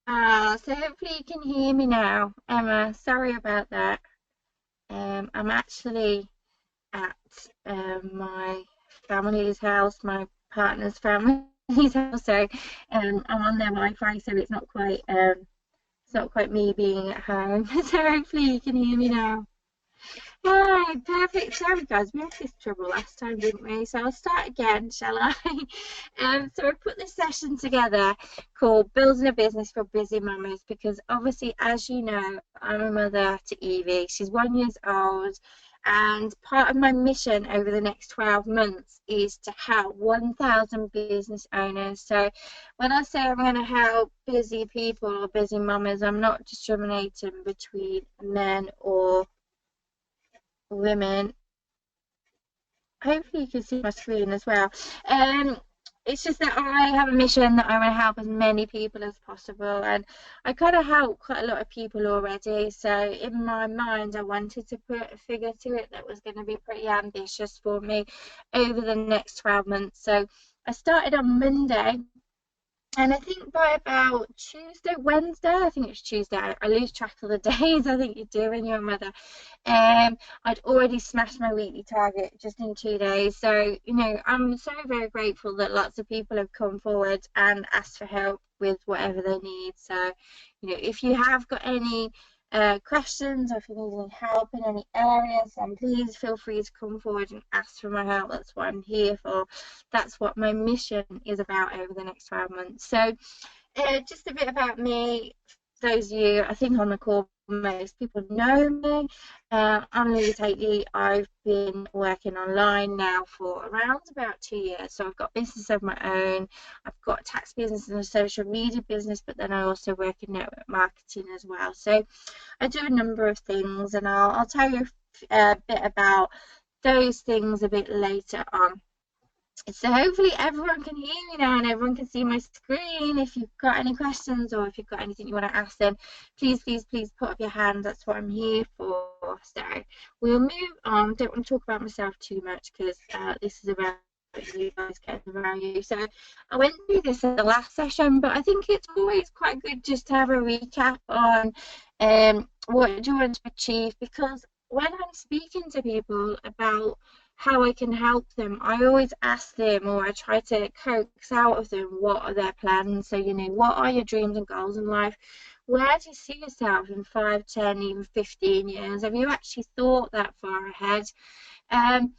So hopefully you can hear me now. Emma, sorry about that. I'm actually at my family's house, my partner's family's house. So I'm on their Wi-Fi, so it's not quite me being at home. So hopefully you can hear me now. Hi, perfect. Sorry, guys, we had this trouble last time, didn't we? So I'll start again, shall I? So I put this session together called Building a Business for Busy Mamas because obviously, as you know, I'm a mother to Evie. She's 1 year old, and part of my mission over the next 12 months is to help 1,000 business owners. So when I say I'm going to help busy people or busy mamas, I'm not discriminating between men or women. Hopefully you can see my screen as well. Um, it's just that I have a mission that I want to help as many people as possible, and I kind of help quite a lot of people already. So in my mind, I wanted to put a figure to it that was going to be pretty ambitious for me over the next 12 months. So I started on Monday, and I think by about Tuesday, Wednesday, I think it's Tuesday, I lose track of the days, I think you do when you're a mother. I'd already smashed my weekly target just in 2 days. So, I'm so very grateful that lots of people have come forward and asked for help with whatever they need. So, if you have got any questions or if you need any help in any areas, then please feel free to come forward and ask for my help. That's what I'm here for. That's what my mission is about over the next 12 months. So just a bit about me. For those of you, I think on the call, most people know me. I'm Lily Tately. I've been working online now for around about 2 years. So I've got business of my own. I've got a tax business and a social media business, but then I also work in network marketing as well. So I do a number of things, and I'll tell you a bit about those things a bit later on. So hopefully everyone can hear me now and everyone can see my screen. If you've got any questions or if you've got anything you want to ask, then please, please, please put up your hand. That's what I'm here for. So we'll move on. Don't want to talk about myself too much because this is about you guys getting around you. So I went through this in the last session, but I think it's always quite good just to have a recap on what do you want to achieve, because when I'm speaking to people about how I can help them, I always ask them, or I try to coax out of them, what are their plans? So, what are your dreams and goals in life? Where do you see yourself in 5, 10, even 15 years? Have you actually thought that far ahead? And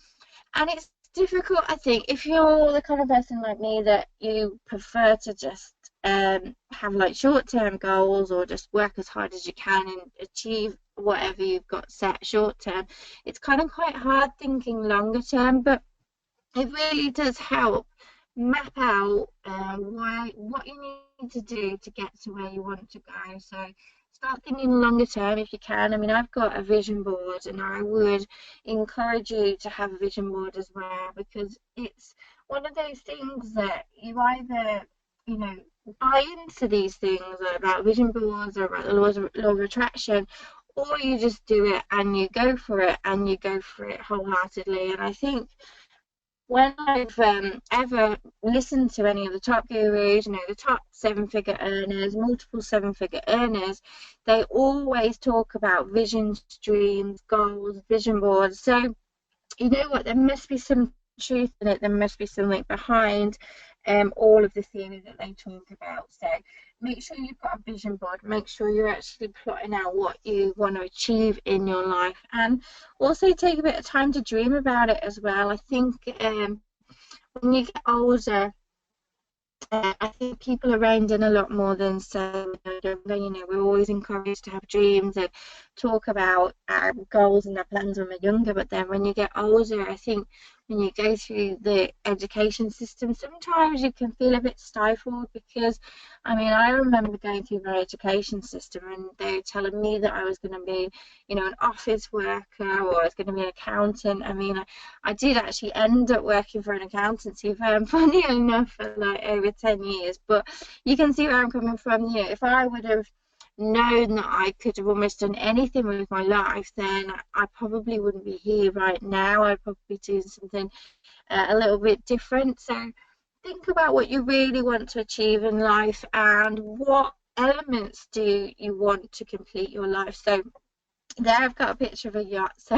it's difficult, I think, if you're the kind of person like me that you prefer to just have like short-term goals or just work as hard as you can and achieve whatever you've got set short-term. It's kind of quite hard thinking longer term, but it really does help map out what you need to do to get to where you want to go. So start thinking longer term if you can. I mean, I've got a vision board, and I would encourage you to have a vision board as well, because it's one of those things that you either, you know, buy into these things about vision boards or about the law of attraction, or you just do it and you go for it and you go for it wholeheartedly. And I think when I've ever listened to any of the top gurus, the top seven-figure earners, multiple seven-figure earners, they always talk about visions, dreams, goals, vision boards. So, you know what, there must be some truth in it. There must be something behind all of the theory that they talk about. So make sure you've got a vision board. Make sure you're actually plotting out what you want to achieve in your life, and also take a bit of time to dream about it as well. I think when you get older, I think people are reined in a lot more than so younger. We're always encouraged to have dreams and talk about our goals and our plans when we're younger, but then when you get older, I think when you go through the education system, sometimes you can feel a bit stifled, because I remember going through my education system and they were telling me that I was going to be an office worker, or I was going to be an accountant. I did actually end up working for an accountancy firm, funny enough, for like over 10 years. But you can see where I'm coming from here. If I would have known that I could have almost done anything with my life, then I probably wouldn't be here right now. I'd probably be doing something a little bit different. So think about what you really want to achieve in life and what elements do you want to complete your life? So there I've got a picture of a yacht. So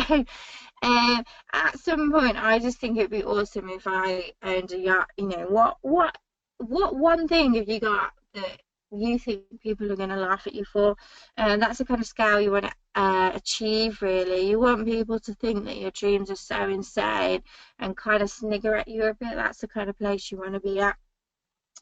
at some point I just think it'd be awesome if I owned a yacht. You know, what one thing have you got that you think people are going to laugh at you for? And that's the kind of scale you want to achieve, really. You want people to think that your dreams are so insane and kind of snigger at you a bit. That's the kind of place you want to be at.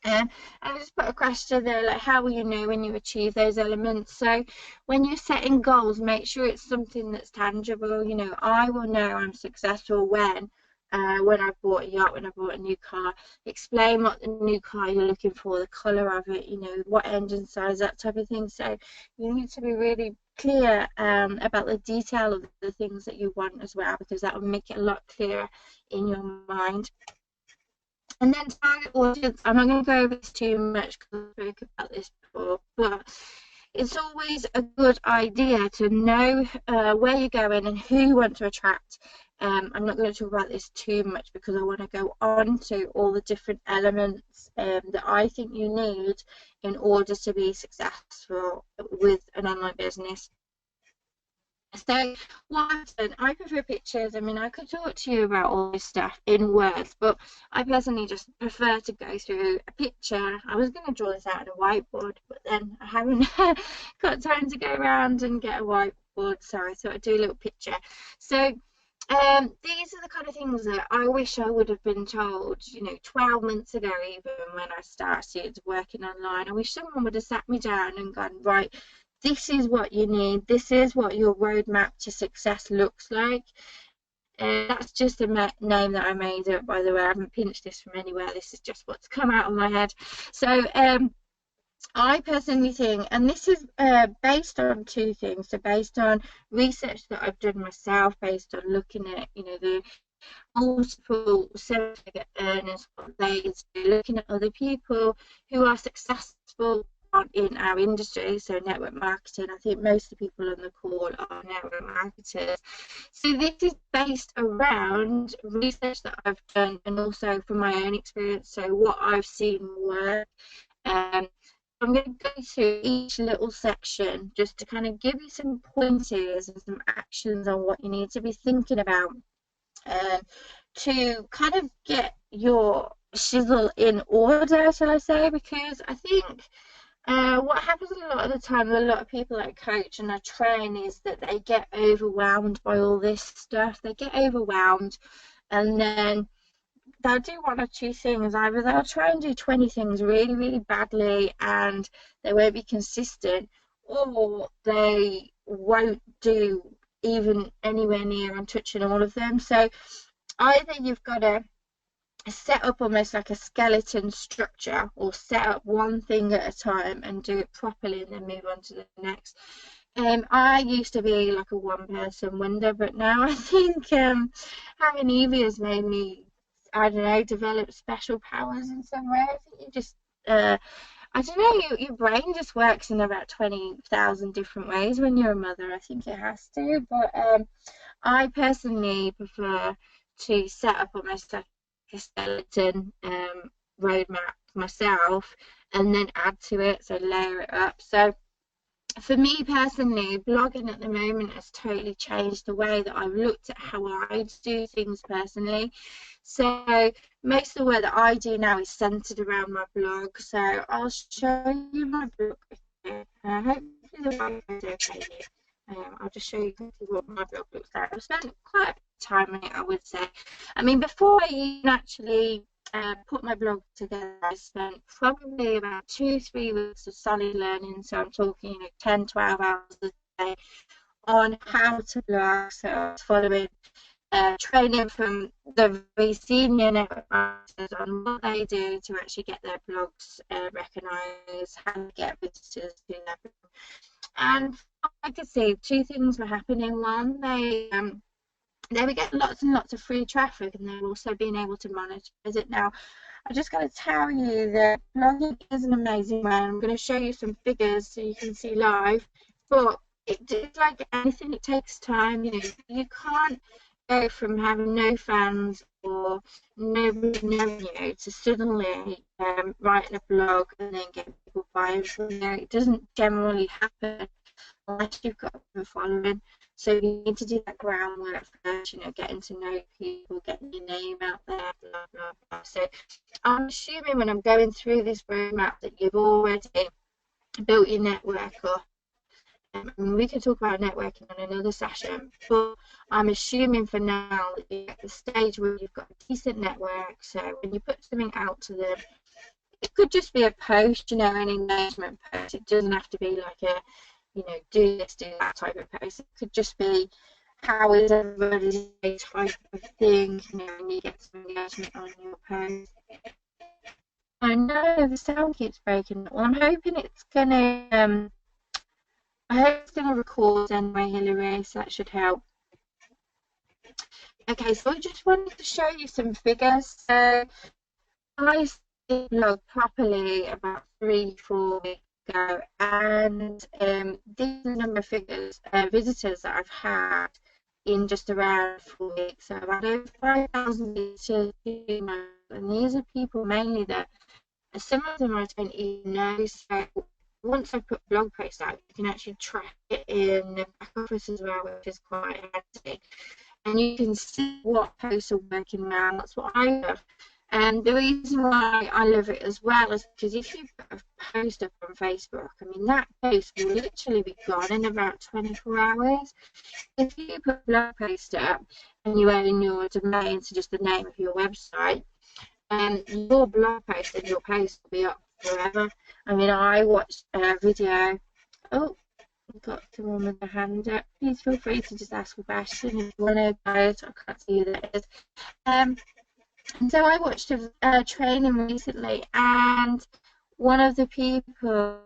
And I just put a question there, like, how will you know when you achieve those elements? So when you're setting goals, make sure it's something that's tangible. You know, I will know I'm successful when I've bought a yacht, when I bought a new car. Explain what the new car you're looking for, the colour of it, you know, what engine size, that type of thing. So you need to be really clear about the detail of the things that you want as well, because that will make it a lot clearer in your mind. And then target audience, I'm not going to go over this too much because I spoke about this before, but it's always a good idea to know where you're going and who you want to attract. I'm not going to talk about this too much because I want to go on to all the different elements that I think you need in order to be successful with an online business. So what I've done, I prefer pictures. I mean, I could talk to you about all this stuff in words, but I personally just prefer to go through a picture. I was going to draw this out on a whiteboard, but then I haven't got time to go around and get a whiteboard, so I thought I'd do a little picture. So these are the kind of things that I wish I would have been told, you know, 12 months ago, even when I started working online. I wish someone would have sat me down and gone, right, this is what you need, this is what your roadmap to success looks like. That's just a name that I made up, by the way. I haven't pinched this from anywhere. This is just what's come out of my head. So I personally think, and this is based on two things. So based on research that I've done myself, based on looking at, you know, the multiple seven-figure earners, what they do, looking at other people who are successful in our industry, so network marketing. I think most of the people on the call are network marketers. So this is based around research that I've done and also from my own experience, so what I've seen work. I'm going to go through each little section just to kind of give you some pointers and some actions on what you need to be thinking about to kind of get your shizzle in order, shall I say, because I think what happens a lot of the time with a lot of people that I coach and I train is that they get overwhelmed by all this stuff. They get overwhelmed and then they'll do one or two things. Either they'll try and do 20 things really, really badly and they won't be consistent, or they won't do even anywhere near on touching all of them. So either you've got to set up almost like a skeleton structure, or set up one thing at a time and do it properly and then move on to the next. I used to be like a one-person wonder, but now I think having Evie has made me, I don't know, develop special powers in some way. I think you just, I don't know, your brain just works in about 20,000 different ways when you're a mother. I think it has to, but I personally prefer to set up almost like a skeleton roadmap myself and then add to it, so layer it up. So for me personally, blogging at the moment has totally changed the way that I've looked at how I do things personally. So most of the work that I do now is centered around my blog. So I'll show you my blog. Hopefully the Wi-Fi is okay here. I'll just show you quickly what my blog looks like. I've spent quite a bit of time on it, I would say. I mean, before I even actually put my blog together, I spent probably about 2-3 weeks of solid learning. So I'm talking, you know, 10-12 hours a day on how to blog. So I was following training from the very senior network marketers on what they do to actually get their blogs recognised, how to get visitors to their blog. And I could see two things were happening. One, they would get lots and lots of free traffic, and they're also being able to monetize it. Now, I just got to tell you that blogging is an amazing way. I'm going to show you some figures so you can see live, but it's like anything, it takes time. You know, you can't go from having no fans or nobody knowing you to suddenly writing a blog and then getting people people buying from you. It doesn't generally happen unless you've got a following. So you need to do that groundwork first, you know, getting to know people, getting your name out there, blah, blah, blah. So I'm assuming when I'm going through this roadmap that you've already built your network up. We can talk about networking on another session, but I'm assuming for now that you're at the stage where you've got a decent network. So when you put something out to them, it could just be a post, you know, an engagement post. It doesn't have to be like a, you know, do this, do that type of post. It could just be, how is everybody's day type of thing, you know, and you get some engagement on your post. I know the sound keeps breaking. Well, I'm hoping it's gonna I hope it's going to record anyway, Hilary, so that should help. Okay, so I just wanted to show you some figures. So I started blog properly about 3-4 weeks ago, and these are the number of figures, visitors that I've had in just around 4 weeks. So I've had over 5,000 visitors, and these are people mainly that, some of them I don't even know. So once I put blog posts out, you can actually track it in the back office as well, which is quite handy. And you can see what posts are working well. That's what I love. And the reason why I love it as well is because if you put a post up on Facebook, I mean, that post will literally be gone in about 24 hours. If you put a blog post up and you own your domain to just the name of your website, your blog post and your post will be up forever. I mean, I watched a video. Oh, I've got someone with a hand up. Please feel free to just ask a question if you want to, guys. I can't see who that is. And so I watched a training recently, and one of the people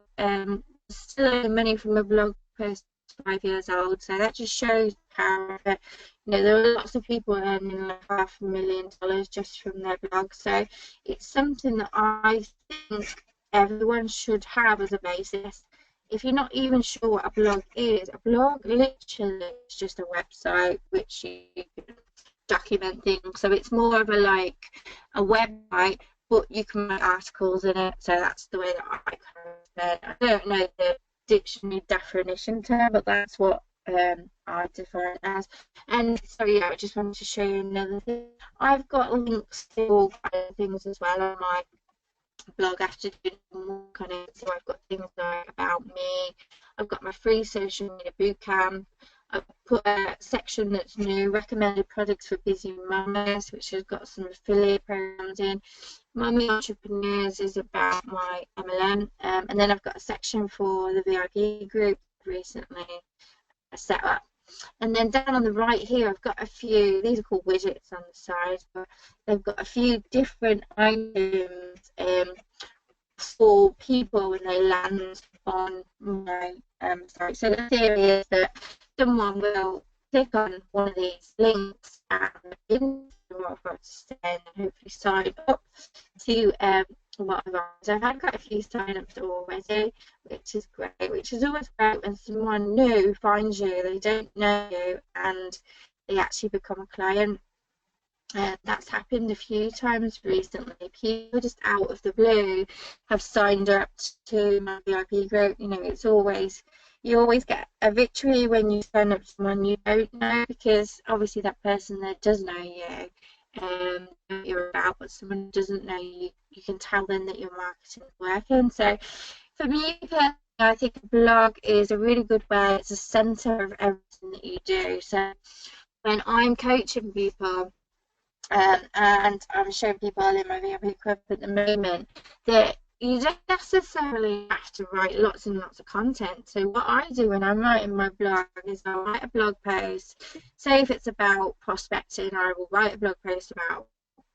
still earning money from a blog post 5 years old. So that just shows the power of it. You know, there are lots of people earning like $500,000 just from their blog. So it's something that I think everyone should have as a basis. If you're not even sure what a blog literally is just a website which you can document things. So it's more of a website, but you can write articles in it. So that's the way that I kind of said. I don't know the dictionary definition term, but that's what I define it as. And so yeah, I just wanted to show you another thing. I've got links to all kinds of things as well on my blog after doing more kind of. So I've got things like about me. I've got my free social media bootcamp. I've put a section that's new, recommended products for busy mamas, which has got some affiliate programs in. Mummy Entrepreneurs is about my MLM, and then I've got a section for the VIP group recently set up. And then down on the right here, I've got a few, these are called widgets on the side, but they've got a few different items for people when they land on my site. So the theory is that someone will click on one of these links and what I've got to say, and hopefully sign up to what I've got. So I've had quite a few sign-ups already, which is great, which is always great when someone new finds you, they don't know you, and they actually become a client. That's happened a few times recently. People just out of the blue have signed up to my VIP group. You know, it's always, you always get a victory when you sign up to someone you don't know, because obviously that person there does know you, what you're about, but someone who doesn't know you, you can tell them that your marketing is working. So for me personally, I think a blog is a really good way. It's a centre of everything that you do. So when I'm coaching people, and I'm showing people in my VIP group at the moment that you don't necessarily have to write lots and lots of content. So what I do when I'm writing my blog is I'll write a blog post. Say if it's about prospecting, I will write a blog post about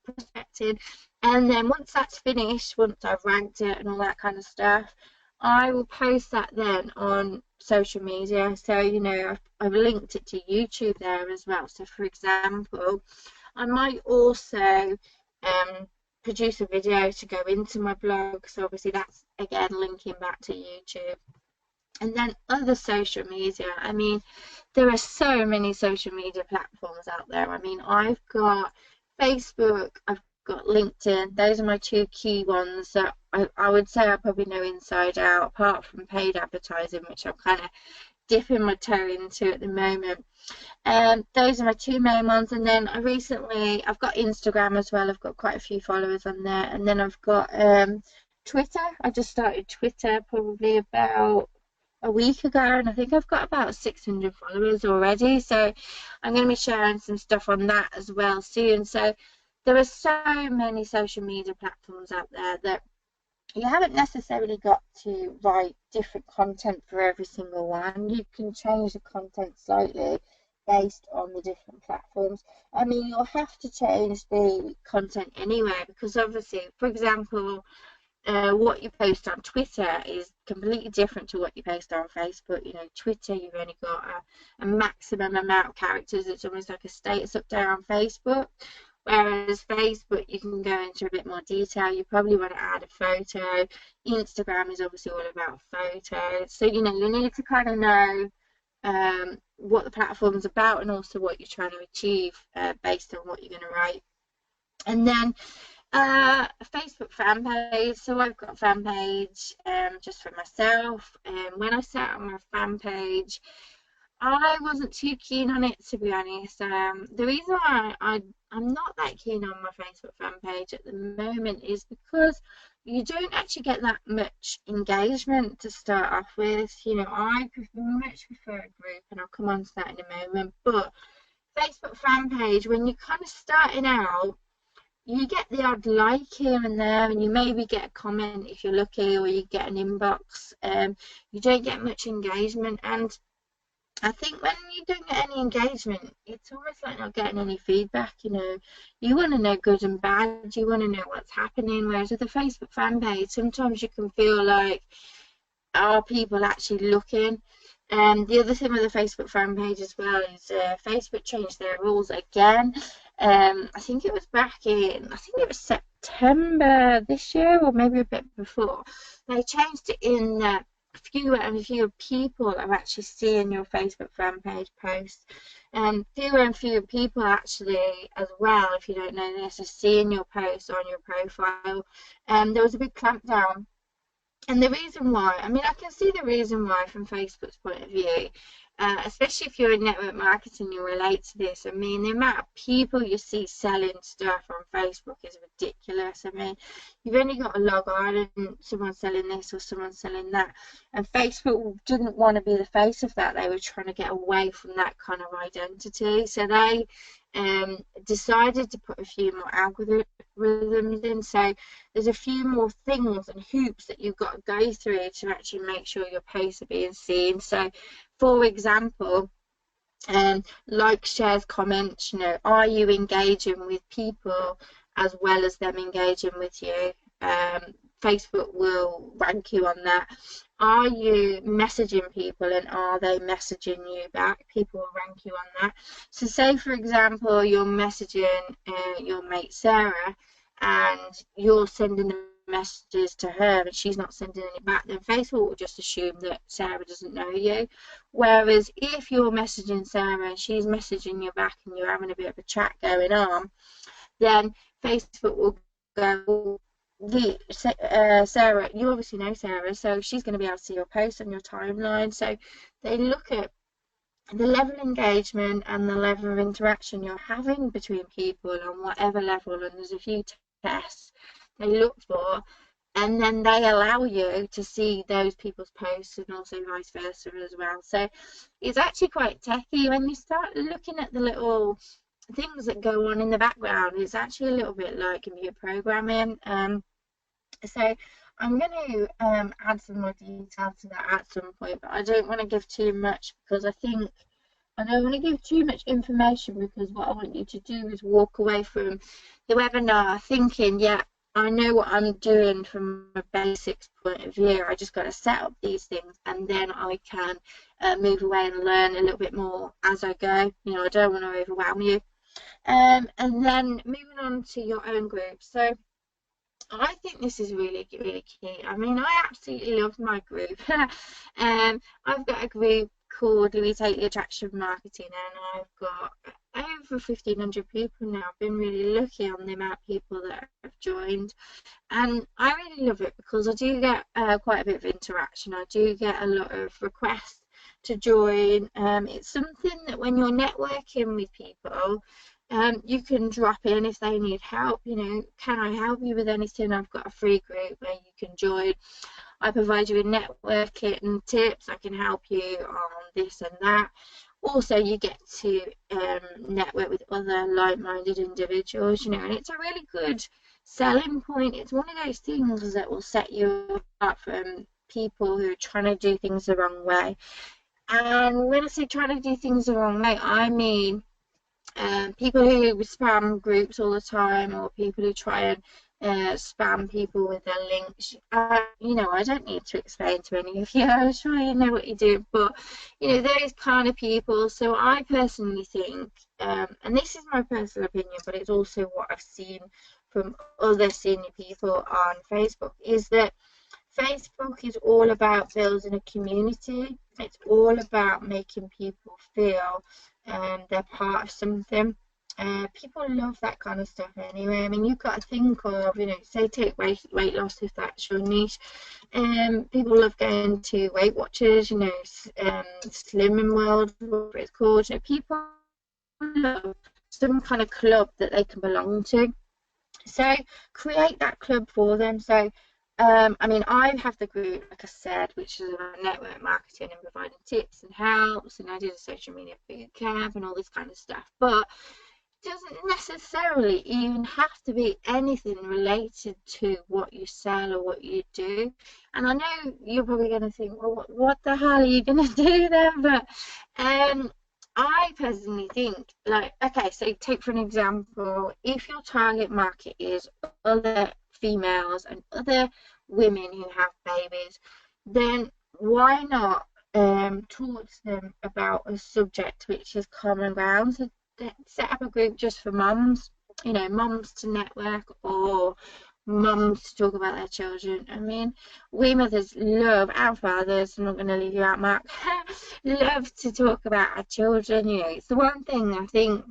prospecting, and then once that's finished, once I've ranked it and all that kind of stuff, I will post that then on social media. So, you know, I've linked it to YouTube there as well. So for example, I might also produce a video to go into my blog, so obviously that's again linking back to YouTube. And then other social media, I mean, there are so many social media platforms out there. I mean, I've got Facebook, I've got LinkedIn. Those are my two key ones that I would say I probably know inside out, apart from paid advertising, which I'm kind of dipping my toe into at the moment. Those are my two main ones. And then I've got Instagram as well. I've got quite a few followers on there. And then I've got Twitter. I just started Twitter probably about a week ago, and I think I've got about 600 followers already. So I'm going to be sharing some stuff on that as well soon. So there are so many social media platforms out there that you haven't necessarily got to write different content for every single one. You can change the content slightly based on the different platforms. I mean, you'll have to change the content anyway, because obviously, for example, what you post on Twitter is completely different to what you post on Facebook. You know, Twitter, you've only got a maximum amount of characters. It's almost like a status update on Facebook. Whereas Facebook, you can go into a bit more detail. You probably want to add a photo. Instagram is obviously all about photos. So, you know, you need to kind of know what the platform's about and also what you're trying to achieve based on what you're going to write. And then a Facebook fan page. So I've got a fan page just for myself. And when I set up my fan page, I wasn't too keen on it, to be honest. The reason why I'm not that keen on my Facebook fan page at the moment is because you don't actually get that much engagement to start off with. You know, I much prefer a group, and I'll come on to that in a moment. But Facebook fan page, when you're kind of starting out, you get the odd like here and there, and you maybe get a comment if you're lucky, or you get an inbox. You don't get much engagement, and I think when you don't get any engagement, it's almost like not getting any feedback. You know, you want to know good and bad, you want to know what's happening. Whereas with the Facebook fan page, sometimes you can feel like, are people actually looking? And the other thing with the Facebook fan page as well is Facebook changed their rules again. I think it was September this year, or maybe a bit before. They changed it in that fewer and fewer people are actually seeing your Facebook fan page posts, and fewer and fewer people actually as well, if you don't know this, are seeing your posts on your profile. There was a big clampdown, and the reason why, I mean, I can see the reason why from Facebook's point of view, especially if you're in network marketing, you relate to this. I mean, the amount of people you see selling stuff on Facebook is ridiculous. I mean, you've only got to log on and someone's selling this or someone's selling that. And Facebook didn't want to be the face of that. They were trying to get away from that kind of identity. So they decided to put a few more algorithms in. So there's a few more things and hoops that you've got to go through to actually make sure your posts are being seen. So, for example, likes, shares, comments, you know, are you engaging with people as well as them engaging with you? Facebook will rank you on that. Are you messaging people and are they messaging you back? People will rank you on that. So say, for example, you're messaging your mate Sarah and you're sending the messages to her and she's not sending it back, then Facebook will just assume that Sarah doesn't know you. Whereas if you're messaging Sarah and she's messaging you back and you're having a bit of a chat going on, then Facebook will go, Sarah, you obviously know Sarah, so she's going to be able to see your post on your timeline. So they look at the level of engagement and the level of interaction you're having between people on whatever level, and there's a few tests they look for, and then they allow you to see those people's posts and also vice versa as well. So it's actually quite techy when you start looking at the little things that go on in the background. It's actually a little bit like computer programming. So I'm going to add some more detail to that at some point, but I don't want to give too much because I don't want to give too much information, because what I want you to do is walk away from the webinar thinking, yeah, I know what I'm doing from a basics point of view. I just got to set up these things and then I can move away and learn a little bit more as I go. You know, I don't want to overwhelm you. And then moving on to your own group. So I think this is really, really key. I mean, I absolutely love my group. I've got a group called We Take the Attraction Marketing, and I've got over 1,500 people now. I've been really lucky on the amount of people that have joined, and I really love it because I do get quite a bit of interaction. I do get a lot of requests to join. It's something that when you're networking with people, you can drop in if they need help. You know, can I help you with anything? I've got a free group where you can join. I provide you with networking tips. I can help you on this and that. Also, you get to network with other like-minded individuals, you know, and it's a really good selling point. It's one of those things that will set you apart from people who are trying to do things the wrong way. And when I say trying to do things the wrong way, I mean people who spam groups all the time, or people who try and spam people with their links. You know, I don't need to explain to any of you. I'm sure you know what you do, but you know, those kind of people. So I personally think, and this is my personal opinion, but it's also what I've seen from other senior people on Facebook, is that Facebook is all about building a community. It's all about making people feel they're part of something. People love that kind of stuff anyway. I mean, you've got to think of, you know, say take weight loss if that's your niche. People love going to Weight Watchers, you know, Slimming World, whatever it's called. You know, people love some kind of club that they can belong to. So create that club for them. So I mean, I have the group, like I said, which is about network marketing and providing tips and helps, and I did a social media boot camp and all this kind of stuff. But it doesn't necessarily even have to be anything related to what you sell or what you do. And I know you're probably going to think, well, what the hell are you going to do then? But I personally think, like, okay, so take for an example, if your target market is other females and other women who have babies, then why not talk to them about a subject which is common ground? So set up a group just for mums, you know, mums to network, or mums to talk about their children. I mean, we mothers love, and fathers, I'm not going to leave you out, Mark, love to talk about our children. You know, it's the one thing I think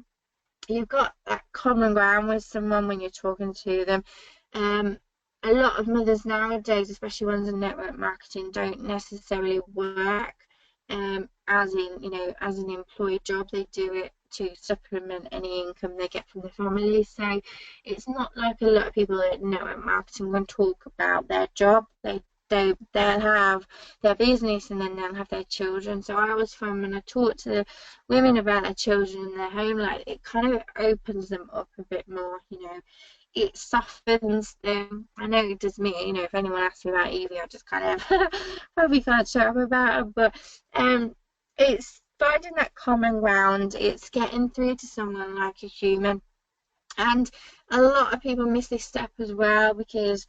you've got that common ground with someone when you're talking to them. A lot of mothers nowadays, especially ones in network marketing, don't necessarily work as in, you know, as an employed job. They do it to supplement any income they get from the family. So it's not like a lot of people at network marketing can talk about their job. They'll have their business and then they'll have their children. So I always find when I talk to the women about their children in their home, like, it kind of opens them up a bit more, you know. It softens them. I know it does me, you know, if anyone asks me about Evie, I just kind of probably can't shut up about her, but it's finding that common ground. It's getting through to someone like a human. And a lot of people miss this step as well, because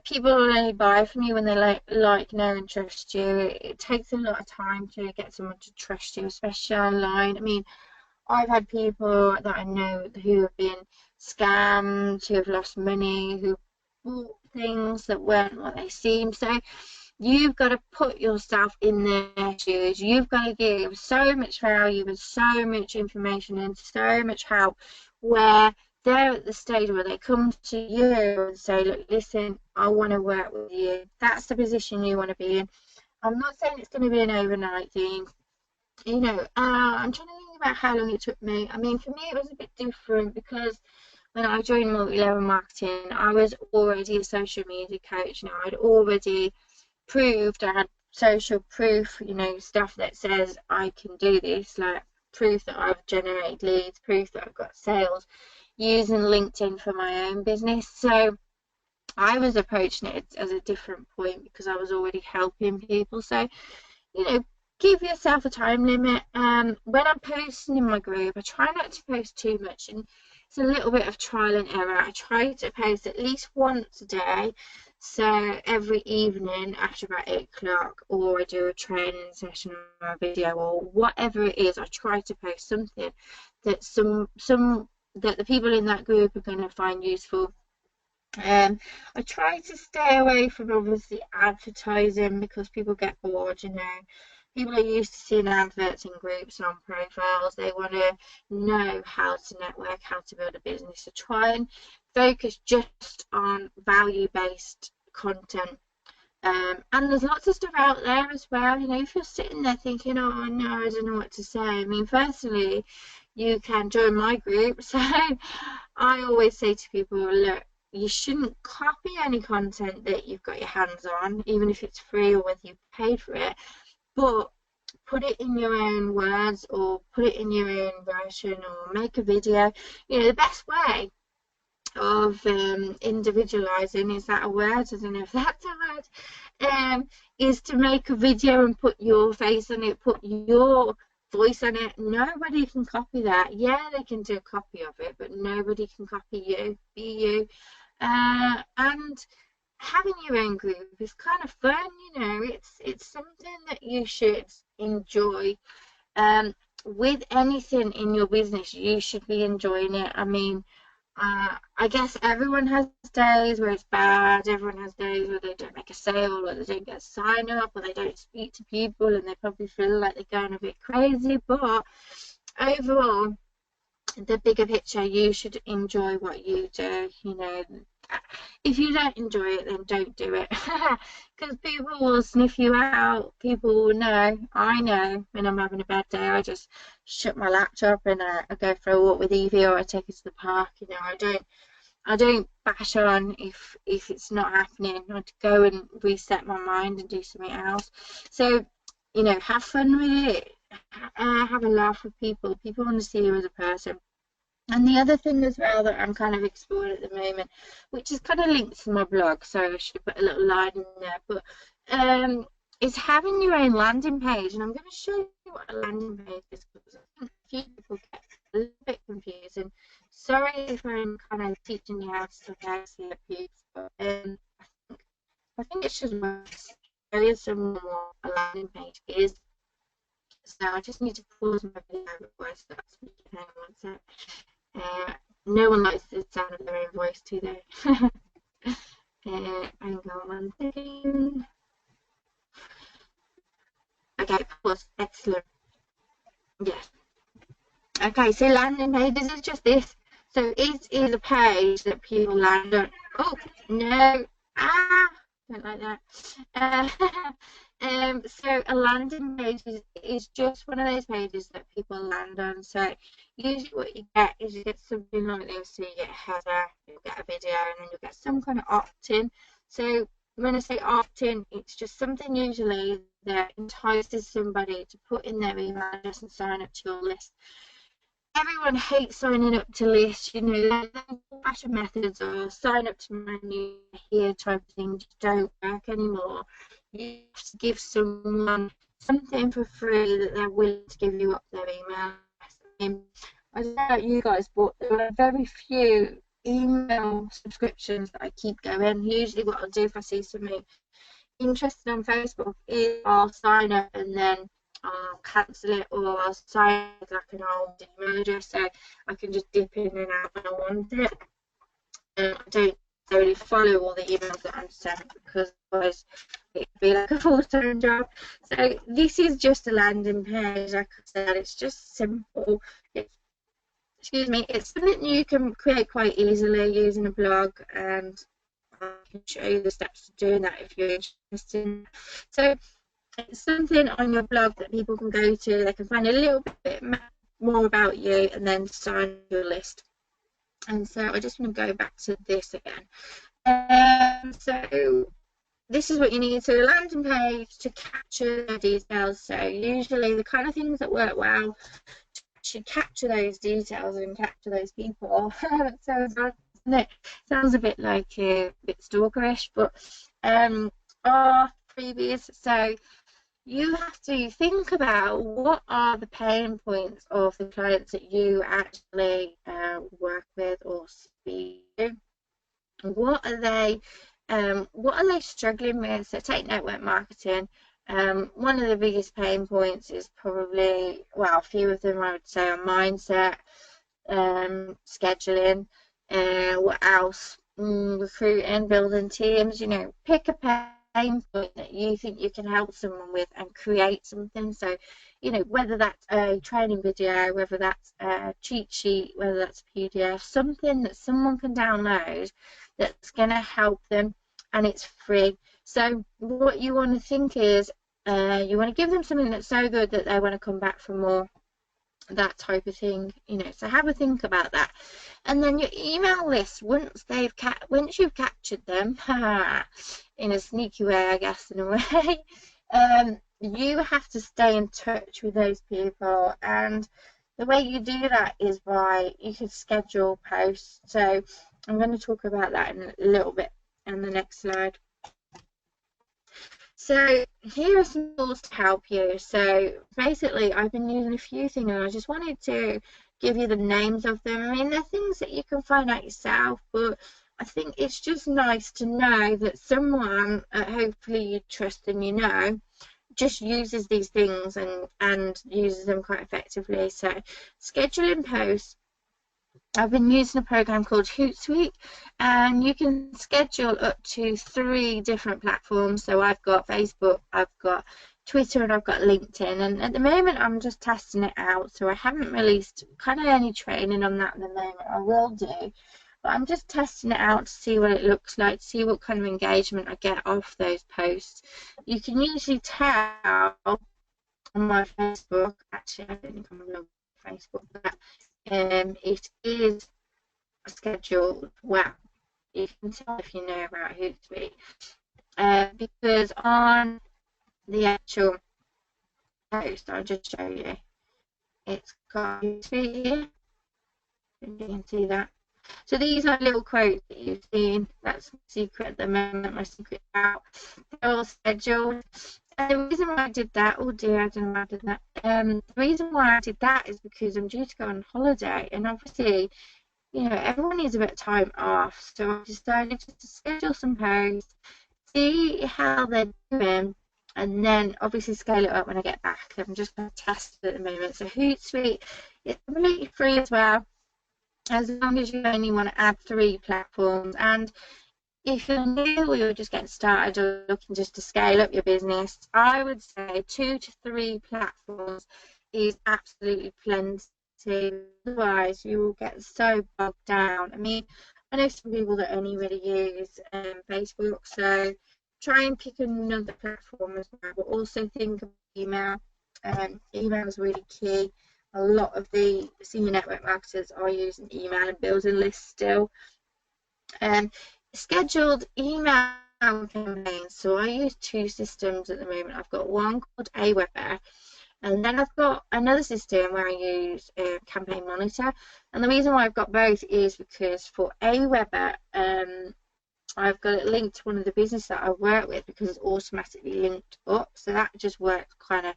people will only buy from you when they like, know, and trust you. It takes a lot of time to get someone to trust you, especially online. I mean, I've had people that I know who have been scammed, who have lost money, who bought things that weren't what they seemed. So you've got to put yourself in their shoes. You've got to give so much value and so much information and so much help, where they're at the stage where they come to you and say, look, listen, I want to work with you. That's the position you want to be in. I'm not saying it's going to be an overnight thing. You know, I'm trying to think about how long it took me. I mean, for me, it was a bit different, because when I joined multi-level marketing, I was already a social media coach. You know, I'd already proved, I had social proof, you know, stuff that says I can do this, like proof that I've generated leads, proof that I've got sales, using LinkedIn for my own business. So I was approaching it as a different point, because I was already helping people. So, you know, give yourself a time limit. When I'm posting in my group, I try not to post too much, and it's a little bit of trial and error. I try to post at least once a day, so every evening after about 8 o'clock, or I do a training session or a video or whatever it is. I try to post something that that the people in that group are going to find useful. I try to stay away from obviously advertising, because people get bored, you know. People are used to seeing adverts in groups and on profiles. They want to know how to network, how to build a business. So try and focus just on value-based content. And there's lots of stuff out there as well. You know, if you're sitting there thinking, oh no, I don't know what to say. I mean, firstly, you can join my group. So I always say to people, look, you shouldn't copy any content that you've got your hands on, even if it's free or whether you paid for it, but put it in your own words or put it in your own version or make a video. You know, the best way of individualizing, is that a word? I don't know if that's a word, is to make a video and put your face on it, put your voice on it. Nobody can copy that. Yeah, they can do a copy of it, but nobody can copy you, be you. And having your own group is kind of fun, you know. It's something that you should enjoy. With anything in your business, you should be enjoying it. I mean, I guess everyone has days where it's bad. Everyone has days where they don't make a sale, or they don't get a sign up, or they don't speak to people, and they probably feel like they're going a bit crazy. But overall, the bigger picture, you should enjoy what you do. You know, if you don't enjoy it, then don't do it, because people will sniff you out. People will know. I know when I'm having a bad day, I just shut my laptop and I go for a walk with Evie, or I take her to the park. You know, I don't bash on if it's not happening. I go and reset my mind and do something else. So, you know, have fun with it. Have a laugh with people. People want to see you as a person. And the other thing as well that I'm kind of exploring at the moment, which is kind of linked to my blog, so I should put a little line in there, but is having your own landing page. And I'm going to show you what a landing page is, because I think a few people get a little bit confused. And sorry if I'm kind of teaching you how to stuff out peeps, but I think it's just worth showing someone what a landing page is. So I just need to pause my video before I start speaking. Hang on one sec. No one likes the sound of their own voice, do they? Hang on one second. Okay, pause. Excellent. Yes. Okay, so landing pages is just this. So it is a page that people land on. Oh, no. Don't like that. So a landing page is just one of those pages that people land on. So usually what you get is you get something like this. So you get a header, you'll get a video, and then you'll get some kind of opt-in. So when I say opt-in, it's just something usually that entices somebody to put in their email address and sign up to your list. Everyone hates signing up to lists, you know, the fashion methods or sign up to my new here type of thing just don't work anymore. You have to give someone something for free that they're willing to give you up their email address. I don't know about you guys, but there are very few email subscriptions that I keep going. Usually what I'll do if I see something interested on Facebook is I'll sign up and then I'll cancel it, or I'll sign like an old email address so I can just dip in and out when I want it. I don't really follow all the emails that I'm sent, because otherwise it would be like a full-time job. So this is just a landing page. Like I said, it's just simple. It's something you can create quite easily using a blog, and I can show you the steps to doing that if you're interested. So it's something on your blog that people can go to. They can find a little bit more about you and then sign your list. And so I just want to go back to this again. So this is what you need. So a landing page to capture the details. So usually the kind of things that work well to capture those details and capture those people. Sounds a bit like a bit stalkerish, but are freebies. So you have to think about what are the pain points of the clients that you actually work with or speak to. What are they struggling with? So take network marketing. One of the biggest pain points is probably, well, a few of them I would say are mindset, scheduling, what else? Recruiting, building teams. You know, pick a pain point that you think you can help someone with and create something. So, you know, whether that's a training video, whether that's a cheat sheet, whether that's a PDF, something that someone can download that's going to help them, and it's free. So what you want to think is, you want to give them something that's so good that they want to come back for more, that type of thing, you know. So have a think about that. And then your email list, once you've captured them in a sneaky way, I guess, in a way, you have to stay in touch with those people, and the way you do that is by, you can schedule posts. So I'm going to talk about that in a little bit in the next slide. So here are some tools to help you. So basically, I've been using a few things, and I just wanted to give you the names of them. I mean, they're things that you can find out yourself, but I think it's just nice to know that someone, hopefully you trust and you know, just uses these things and uses them quite effectively. So scheduling posts, I've been using a program called Hootsuite, and you can schedule up to 3 different platforms. So I've got Facebook, I've got Twitter, and I've got LinkedIn. And at the moment, I'm just testing it out. So I haven't released kind of any training on that at the moment. I will do, but I'm just testing it out to see what it looks like, to see what kind of engagement I get off those posts. You can usually tell on my Facebook, actually, I don't think I'm on Facebook, but it is scheduled well. You can tell if you know about Hootsuite, because on the actual post, I'll just show you, it's got Hootsuite here. You can see that. So these are little quotes that you've seen. That's my secret at the moment, my secret out. They're all scheduled. And the reason why I did that, oh dear, I don't know why I did that. The reason why I did that is because I'm due to go on holiday, and obviously, you know, everyone needs a bit of time off. So I decided just to schedule some posts, see how they're doing, and then obviously scale it up when I get back. I'm just going to test it at the moment. So Hootsuite is completely free as well, as long as you only want to add 3 platforms. And if you're new or you're just getting started or looking just to scale up your business, I would say 2 to 3 platforms is absolutely plenty. Otherwise, you will get so bogged down. I mean, I know some people that only really use Facebook, so try and pick another platform as well, but also think of email. Email is really key. A lot of the senior network marketers are using email and building lists still. Scheduled email campaigns. So I use 2 systems at the moment. I've got one called Aweber, and then I've got another system where I use Campaign Monitor. And the reason why I've got both is because for Aweber, I've got it linked to one of the businesses that I work with, because it's automatically linked up. So that just works kind of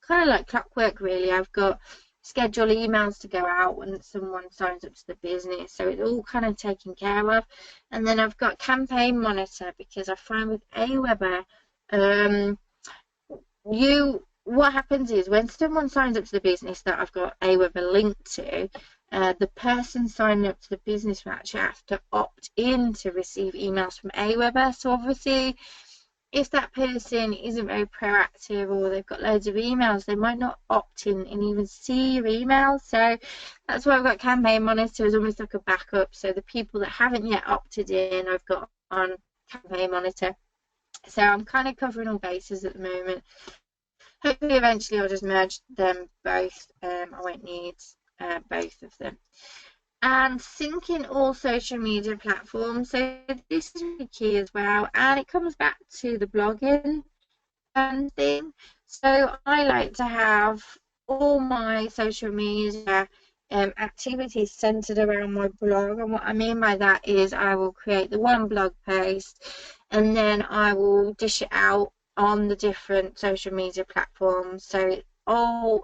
like clockwork, really. I've got schedule emails to go out when someone signs up to the business, so it's all kind of taken care of. And then I've got Campaign Monitor, because I find with Aweber, what happens is when someone signs up to the business that I've got Aweber linked to, the person signing up to the business will actually have to opt in to receive emails from Aweber. So obviously, if that person isn't very proactive or they've got loads of emails, they might not opt in and even see your emails. So that's why I've got Campaign Monitor as almost like a backup. So the people that haven't yet opted in, I've got on Campaign Monitor. So I'm kind of covering all bases at the moment. Hopefully eventually I'll just merge them both. I won't need both of them. And syncing all social media platforms. So this is really key as well, and it comes back to the blogging thing. So I like to have all my social media activities centered around my blog, and what I mean by that is I will create the one blog post, and then I will dish it out on the different social media platforms. So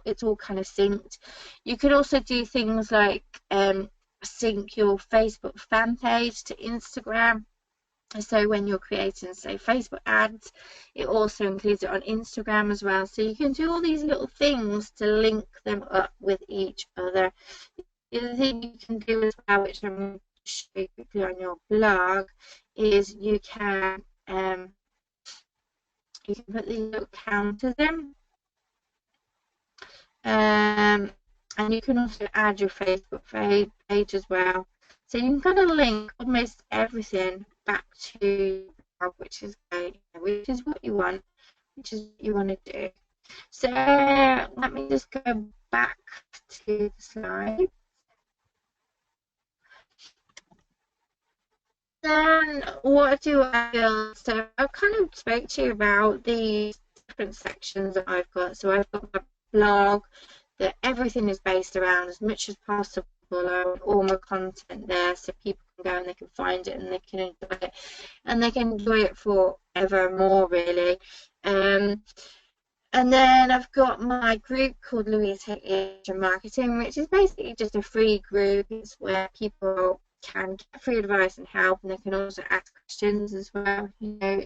it's all kind of synced. You could also do things like sync your Facebook fan page to Instagram. So when you're creating, say, Facebook ads, it also includes it on Instagram as well. So you can do all these little things to link them up with each other. The other thing you can do as well, which I'm going to show you quickly on your blog, is you can you can put these little counters in. And you can also add your Facebook page as well. So you can kind of link almost everything back to blog, which is great, which is what you want, which is what you want to do. So let me just go back to the slide. Then what do I feel? So I've kind of spoke to you about the different sections that I've got. So I've got my blog that everything is based around as much as possible. I want all my content there so people can go and they can find it and they can enjoy it, and they can enjoy it forever more, really. And then I've got my group called Louise Hickey Marketing, which is basically just a free group. It's where people can get free advice and help, and they can also ask questions as well. You know,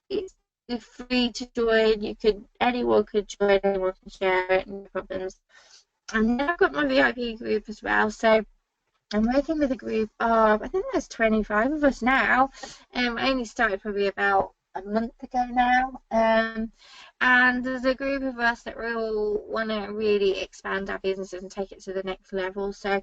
it's free to join. Anyone could join, anyone can share it, no problems. And then I've got my VIP group as well. So I'm working with a group of, I think there's 25 of us now. I only started probably about a month ago now. And there's a group of us that all want to really expand our businesses and take it to the next level. So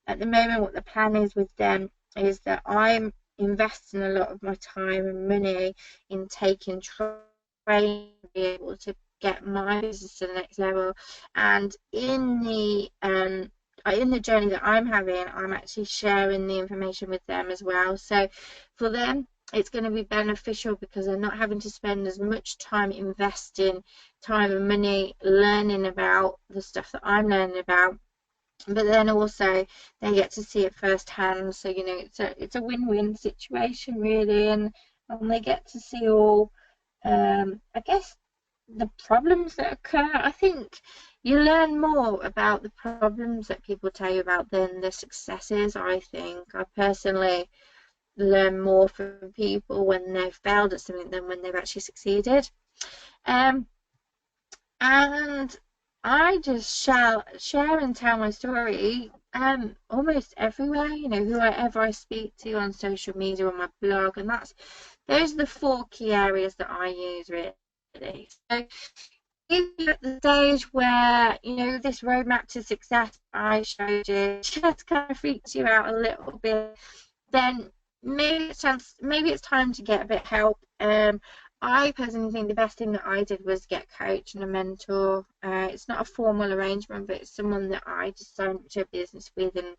at the moment, what the plan is with them is that I'm investing a lot of my time and money in taking training to be able to get my business to the next level. And in the journey that I'm having, I'm actually sharing the information with them as well. So for them, it's going to be beneficial because they're not having to spend as much time investing time and money learning about the stuff that I'm learning about, but then also they get to see it firsthand. So you know, it's a win-win situation really, and they get to see all I guess the problems that occur. I think you learn more about the problems that people tell you about than the successes. I personally learn more from people when they've failed at something than when they've actually succeeded. And I just share and tell my story almost everywhere, you know, whoever I speak to on social media, on my blog, and those are the 4 key areas that I use really. So if you're at the stage where, you know, this roadmap to success I showed you just kind of freaks you out a little bit, then maybe it's time to get a bit of help. I personally think the best thing that I did was get a coach and a mentor. It's not a formal arrangement, but it's someone that I just signed up to a business with, and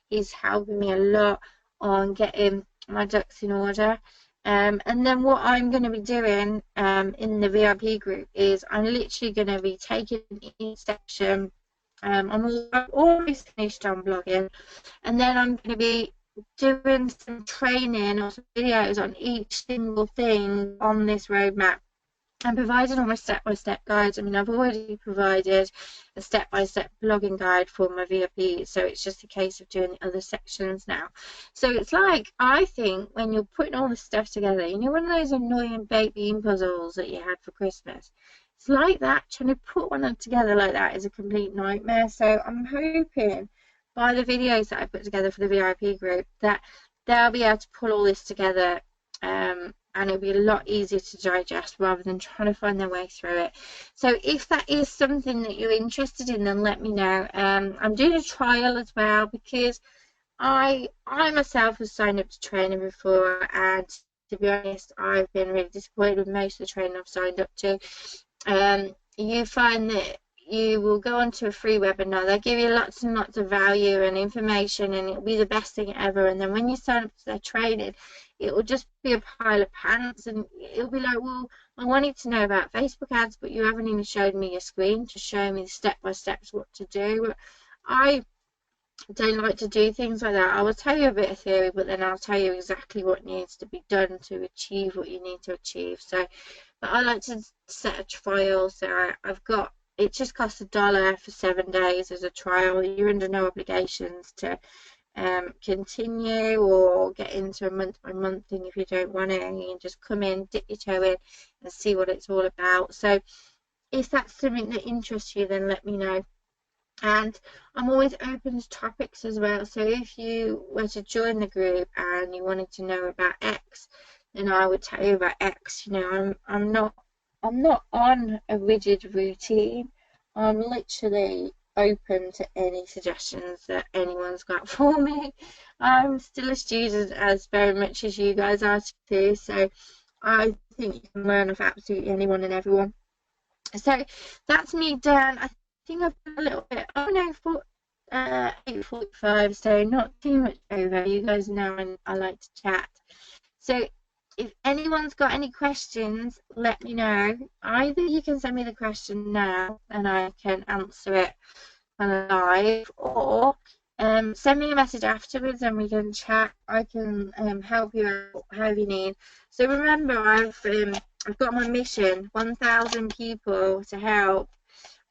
he's helping me a lot on getting my ducks in order. And then what I'm going to be doing in the VIP group is I'm literally going to be taking each section. I'm almost finished on blogging, and then I'm going to be doing some training or some videos on each single thing on this roadmap and providing all my step-by-step guides. I mean, I've already provided a step-by-step blogging guide for my VIP, so it's just a case of doing the other sections now. So it's like, I think, when you're putting all this stuff together, you know, one of those annoying baked bean puzzles that you had for Christmas, it's like that. Trying to put one together like that is a complete nightmare. So I'm hoping by the videos that I put together for the VIP group that they'll be able to pull all this together, and it'll be a lot easier to digest rather than trying to find their way through it. So if that is something that you're interested in, then let me know. I'm doing a trial as well because I myself have signed up to training before, and to be honest, I've been really disappointed with most of the training I've signed up to. You find that you will go onto a free webinar, they'll give you lots and lots of value and information, and it'll be the best thing ever, and then when you sign up to their training, it will just be a pile of pants, and it'll be like, well, I wanted to know about Facebook ads, but you haven't even showed me your screen to show me step-by-steps what to do. I don't like to do things like that. I will tell you a bit of theory, but then I'll tell you exactly what needs to be done to achieve what you need to achieve. So, but I like to set a trial, so I've got, it just costs $1 for 7 days as a trial. You're under no obligations to continue or get into a month-by-month thing if you don't want it. And you can just come in, dip your toe in, and see what it's all about. So if that's something that interests you, then let me know. And I'm always open to topics as well. So if you were to join the group and you wanted to know about X, then I would tell you about X. You know, I'm not I'm not on a rigid routine. I'm literally open to any suggestions that anyone's got for me. I'm still a student as very much as you guys are too, so I think you can learn off absolutely anyone and everyone. So that's me done. I think I've done a little bit. Oh no, 8:45, so not too much over. You guys know I like to chat. So if anyone's got any questions, let me know. Either you can send me the question now and I can answer it on live, or send me a message afterwards and we can chat. I can help you out however you need. So remember, I've got my mission, 1,000 people to help.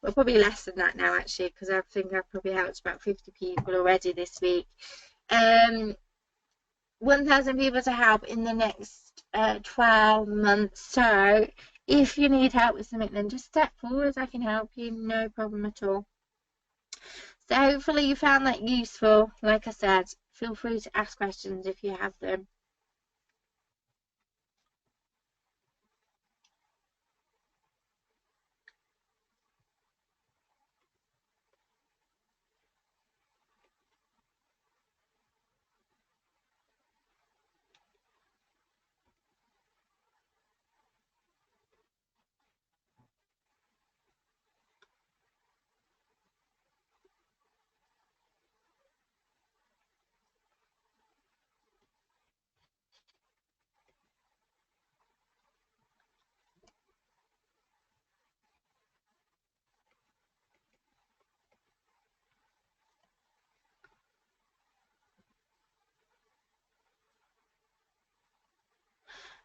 Well, probably less than that now actually, because I think I've probably helped about 50 people already this week. 1,000 people to help in the next 12 months. So if you need help with something, then just step forward. I can help you, no problem at all. So hopefully you found that useful. Like I said, feel free to ask questions if you have them.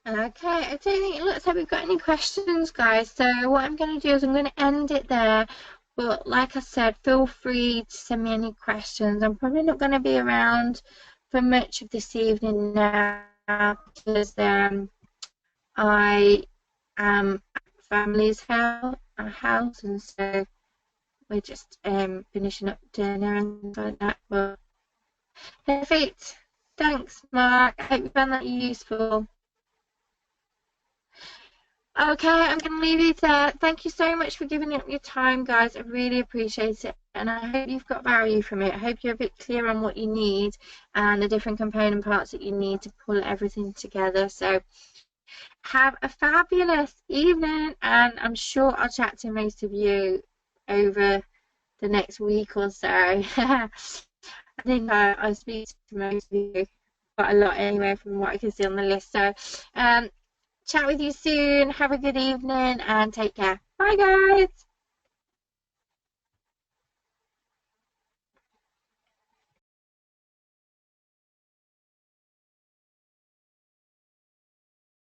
Okay, I don't think it looks like we've got any questions, guys. So what I'm going to do is I'm going to end it there. But like I said, feel free to send me any questions. I'm probably not going to be around for much of this evening now because I am at family's house, and so we're just finishing up dinner and things like that. But perfect. Thanks, Mark. I hope you found that useful. Okay, I'm going to leave you there. Thank you so much for giving up your time, guys. I really appreciate it. And I hope you've got value from it. I hope you're a bit clear on what you need and the different component parts that you need to pull everything together. So have a fabulous evening, and I'm sure I'll chat to most of you over the next week or so. I think I speak to most of you quite a lot anyway from what I can see on the list. So chat with you soon. Have a good evening and take care. Bye, guys.